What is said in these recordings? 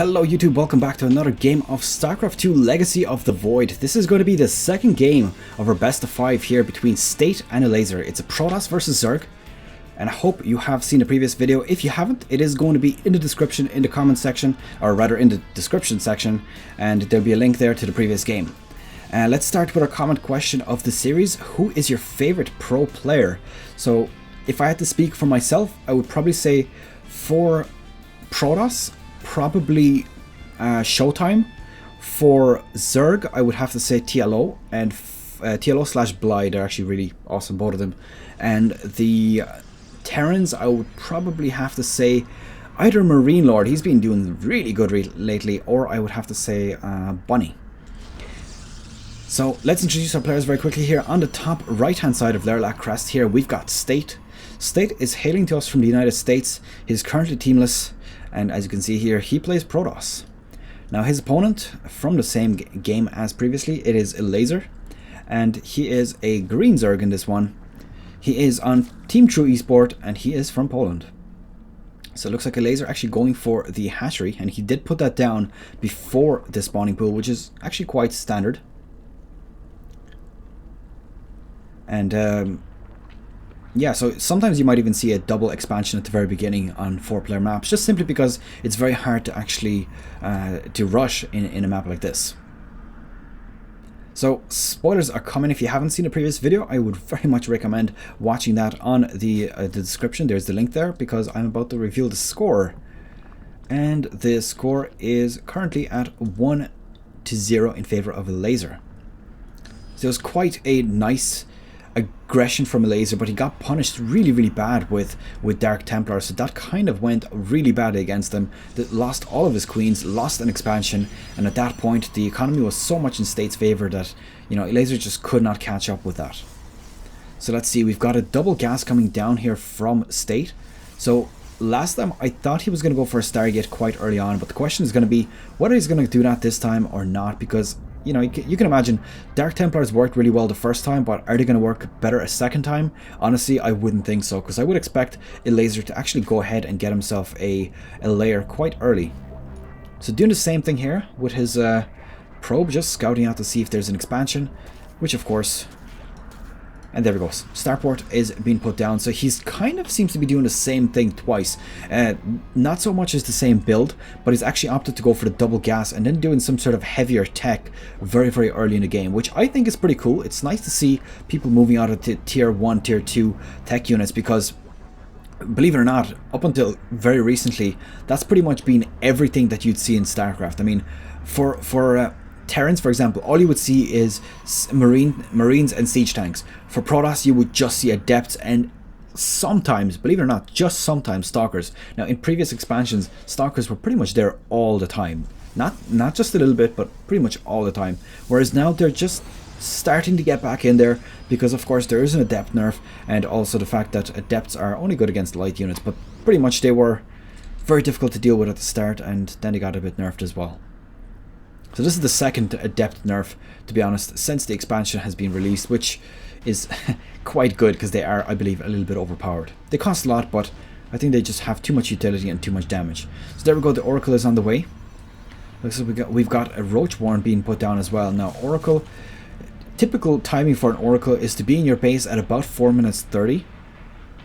Hello YouTube, welcome back to another game of Starcraft 2 Legacy of the Void. This is going to be the second game of our best of 5 here between State and Elazer. It's a Protoss versus Zerg, and I hope you have seen the previous video. If you haven't, it is going to be in the description, in the comment section, or rather in the description section, and there'll be a link there to the previous game. Let's start with our comment question of the series. Who is your favorite pro player? So if I had to speak for myself, I would probably say for Protoss, probably Showtime. For Zerg, I would have to say TLO, and TLO/Bly, they're actually really awesome, both of them. And the Terrans, I would probably have to say either Marine Lord, he's been doing really good lately, or I would have to say Bunny. So let's introduce our players very quickly here. On the top right hand side of Lerilak Crest here, we've got State. State is hailing to us from the United States. He's currently teamless, and as you can see here, he plays Protoss. Now his opponent from the same game as previously, it is Elazer, and he is a green Zerg in this one. He is on Team True eSport, and he is from Poland. So it looks like Elazer actually going for the hatchery, and he did put that down before the spawning pool, which is actually quite standard. And yeah, so sometimes you might even see a double expansion at the very beginning on 4-player maps, just simply because it's very hard to actually to rush in a map like this. So spoilers are coming. If you haven't seen the previous video, I would very much recommend watching that on the description. There's the link there, because I'm about to reveal the score, and the score is currently at 1-0 in favor of Elazer. So it was quite a nice aggression from Elazer, but he got punished really bad with Dark Templar, so that kind of went really badly against him. That lost all of his queens, lost an expansion, and at that point the economy was so much in State's favor that, you know, Elazer just could not catch up with that. So let's see, we've got a double gas coming down here from State. So last time I thought he was going to go for a Stargate quite early on, but the question is going to be whether he's going to do that this time or not, because you know, you can imagine Dark Templars worked really well the first time, but are they going to work better a second time? Honestly, I wouldn't think so, because I would expect Elazer to actually go ahead and get himself a layer quite early. So doing the same thing here with his probe, just scouting out to see if there's an expansion, which of course, and there we go, Starport is being put down. So he's kind of seems to be doing the same thing twice. Not so much as the same build, but he's actually opted to go for the double gas and then doing some sort of heavier tech very early in the game, which I think is pretty cool. It's nice to see people moving out of the tier 1, tier 2 tech units, because believe it or not, up until very recently, that's pretty much been everything that you'd see in StarCraft. I mean, for Terrans, for example, all you would see is Marines and Siege Tanks. For Protoss, you would just see Adepts and sometimes, believe it or not, just sometimes Stalkers. Now, in previous expansions, Stalkers were pretty much there all the time. Not just a little bit, but pretty much all the time. Whereas now they're just starting to get back in there, because of course there is an Adept nerf, and also the fact that Adepts are only good against light units, but pretty much they were very difficult to deal with at the start, and then they got a bit nerfed as well. So this is the second Adept nerf, to be honest, since the expansion has been released, which is quite good, because they are, I believe, a little bit overpowered. They cost a lot, but I think they just have too much utility and too much damage. So there we go, the Oracle is on the way. Looks like we've got a Roach Warren being put down as well. Now Oracle, typical timing for an Oracle is to be in your base at about 4 minutes 30.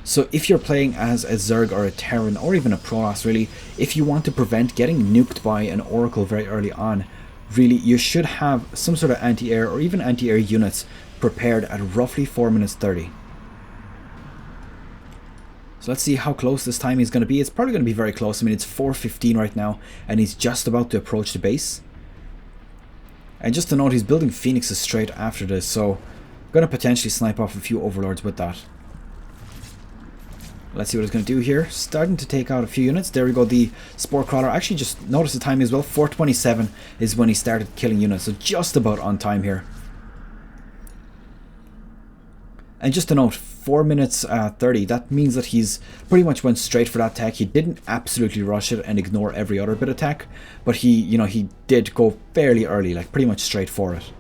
So if you're playing as a Zerg or a Terran, or even a Protoss really, if you want to prevent getting nuked by an Oracle very early on, really, you should have some sort of anti-air or even anti-air units prepared at roughly 4 minutes 30. So let's see how close this time is going to be. It's probably going to be very close. I mean, it's 4:15 right now, and he's just about to approach the base. And just to note, he's building Phoenixes straight after this, so I'm going to potentially snipe off a few Overlords with that. Let's see what it's going to do here. Starting to take out a few units. There we go, the Spore Crawler. Actually, just notice the time as well. 4:27 is when he started killing units, so just about on time here. And just to note, 4 minutes 30, that means that he's pretty much went straight for that tech. He didn't absolutely rush it and ignore every other bit of tech, but he, you know, he did go fairly early, like pretty much straight for it.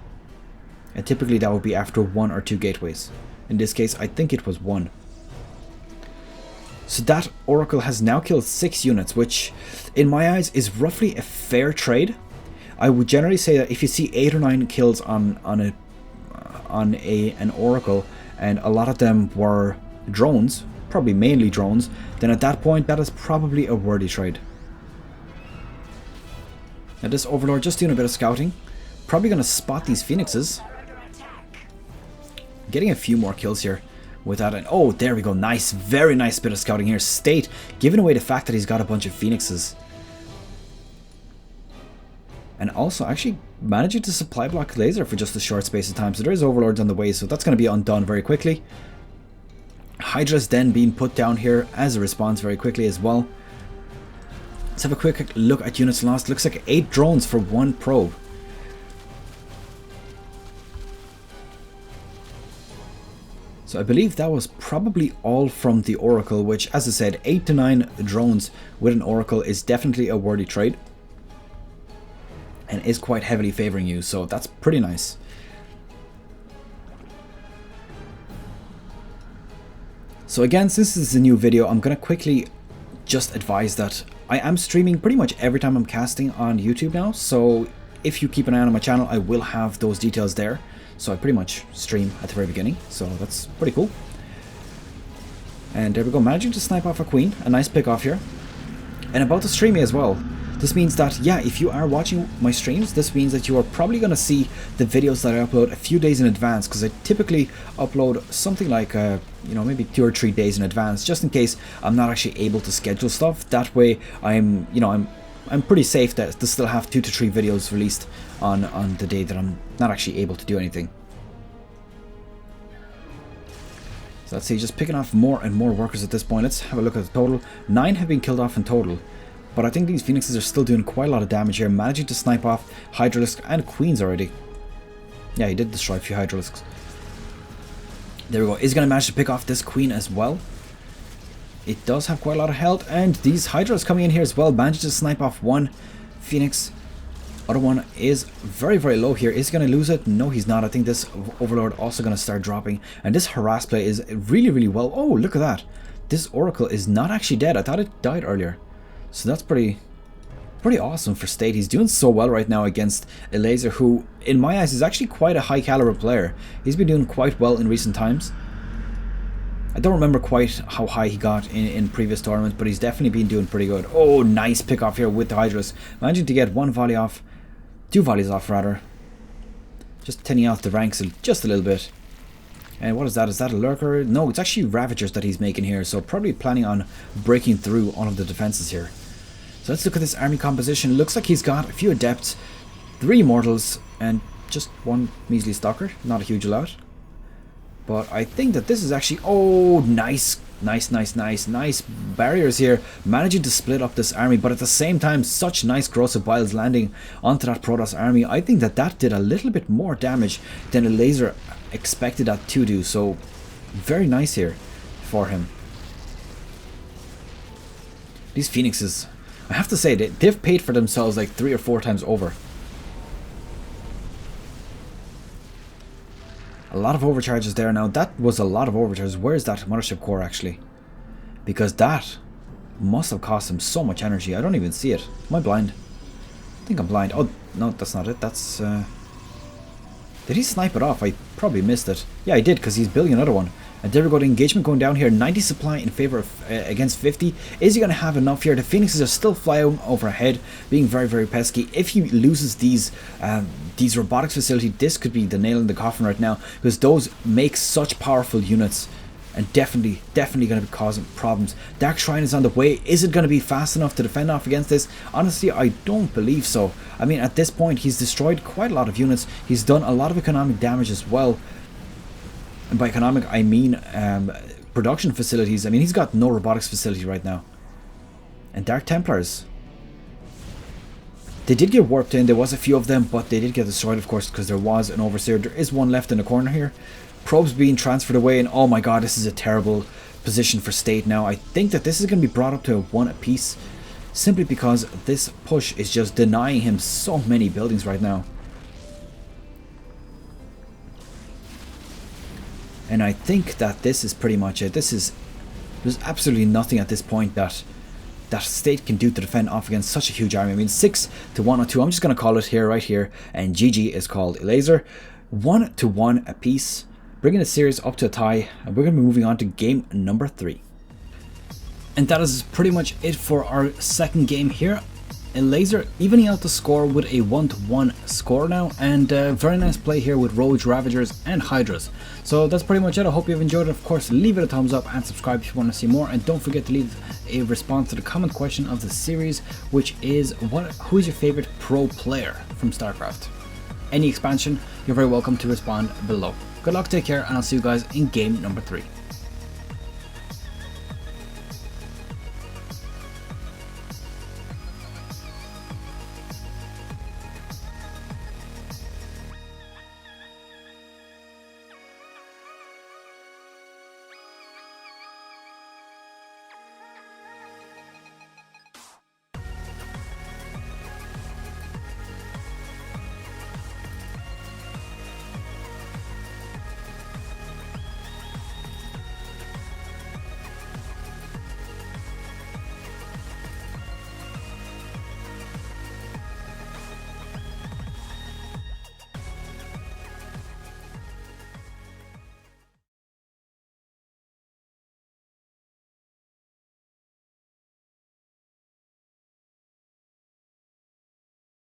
And typically that would be after 1 or 2 gateways. In this case, I think it was 1. So that Oracle has now killed 6 units, which in my eyes is roughly a fair trade. I would generally say that if you see 8 or 9 kills on an Oracle, and a lot of them were drones, probably mainly drones, then at that point that is probably a worthy trade. Now this Overlord just doing a bit of scouting, probably going to spot these Phoenixes. Getting a few more kills here with that, and oh, there we go, nice, very nice bit of scouting here. State giving away the fact that he's got a bunch of Phoenixes. And also actually managing to supply block Elazer for just a short space of time. So there is Overlords on the way, so that's going to be undone very quickly. Hydra's then being put down here as a response very quickly as well. Let's have a quick look at units lost. Looks like 8 drones for 1 probe. So I believe that was probably all from the Oracle, which, as I said, 8 to 9 drones with an Oracle is definitely a worthy trade. And is quite heavily favoring you, so that's pretty nice. So again, since this is a new video, I'm going to quickly just advise that I am streaming pretty much every time I'm casting on YouTube now. So if you keep an eye on my channel, I will have those details there. So I pretty much stream at the very beginning, so that's pretty cool. And there we go, managing to snipe off a queen, a nice pick off here. And about the streaming as well. This means that, yeah, if you are watching my streams, this means that you are probably going to see the videos that I upload a few days in advance, because I typically upload something like, you know, maybe 2 or 3 days in advance, just in case I'm not actually able to schedule stuff. That way, I'm pretty safe to still have 2 to 3 videos released on the day that I'm not actually able to do anything. So let's see, just picking off more and more workers at this point. Let's have a look at the total. 9 have been killed off in total. But I think these Phoenixes are still doing quite a lot of damage here, managing to snipe off Hydralisks and Queens already. Yeah, he did destroy a few Hydralisks. There we go. Is going to manage to pick off this Queen as well. It does have quite a lot of health, and these Hydras coming in here as well, managing to snipe off one Phoenix. Other one is very, very low here. Is he going to lose it? No, he's not. I think this Overlord also going to start dropping. And this harass play is really, really well. Oh, look at that. This Oracle is not actually dead. I thought it died earlier. So that's pretty awesome for State. He's doing so well right now against Elazer, who, in my eyes, is actually quite a high caliber player. He's been doing quite well in recent times. I don't remember quite how high he got in previous tournaments, but he's definitely been doing pretty good. Oh, nice pick off here with the Hydras. Managing to get one volley off. 2 volleys off, rather. Just thinning out the ranks just a little bit. And what is that? Is that a lurker? No, it's actually Ravagers that he's making here. So probably planning on breaking through all of the defenses here. So let's look at this army composition. Looks like he's got a few Adepts, 3 Immortals, and just 1 measly Stalker. Not a huge lot. But I think that this is actually... Oh, nice. Nice barriers here. Managing to split up this army, but at the same time, such nice Corrosive Biles landing onto that Protoss army. I think that that did a little bit more damage than Elazer expected that to do. So, very nice here for him. These Phoenixes, I have to say, they've paid for themselves like 3 or 4 times over. A lot of overcharges there. Now that was a lot of overcharges. Where's that Mothership Core actually? Because that must have cost him so much energy. I don't even see it. Am I blind? I think I'm blind. Oh, no, that's not it. That's... Did he snipe it off? I probably missed it. Yeah, I did, because he's building another one. And there we go, the engagement going down here. 90 supply in favor of against 50. Is he going to have enough here? The Phoenixes are still flying overhead, being very, very pesky. If he loses these robotics facility, this could be the nail in the coffin right now, because those make such powerful units. And definitely going to be causing problems. Dark Shrine is on the way. Is it going to be fast enough to defend off against this? Honestly, I don't believe so. I mean, at this point, he's destroyed quite a lot of units. He's done a lot of economic damage as well. And by economic, I mean production facilities. I mean, he's got no robotics facility right now. And Dark Templars. They did get warped in. There was a few of them, but they did get destroyed, of course, because there was an Overseer. There is one left in the corner here. Probes being transferred away, and oh my god, this is a terrible position for State now. I think that this is going to be brought up to 1 apiece, simply because this push is just denying him so many buildings right now. And I think that this is pretty much it. This is There's absolutely nothing at this point that state can do to defend off against such a huge army. I mean, 6-102. I'm just going to call it here, right here. And GG is called Elazer. 1-1 apiece, bringing the series up to a tie. And we're going to be moving on to game number 3. And that is pretty much it for our second game here. Elazer evening out the score with a 1-1 score now, and very nice play here with Rogues, Ravagers and Hydras. So that's pretty much it. I hope you've enjoyed it. Of course, leave it a thumbs up and subscribe if you want to see more, and don't forget to leave a response to the comment question of the series, which is who is your favorite pro player from Starcraft? Any expansion, you're very welcome to respond below. Good luck, take care, and I'll see you guys in game number 3.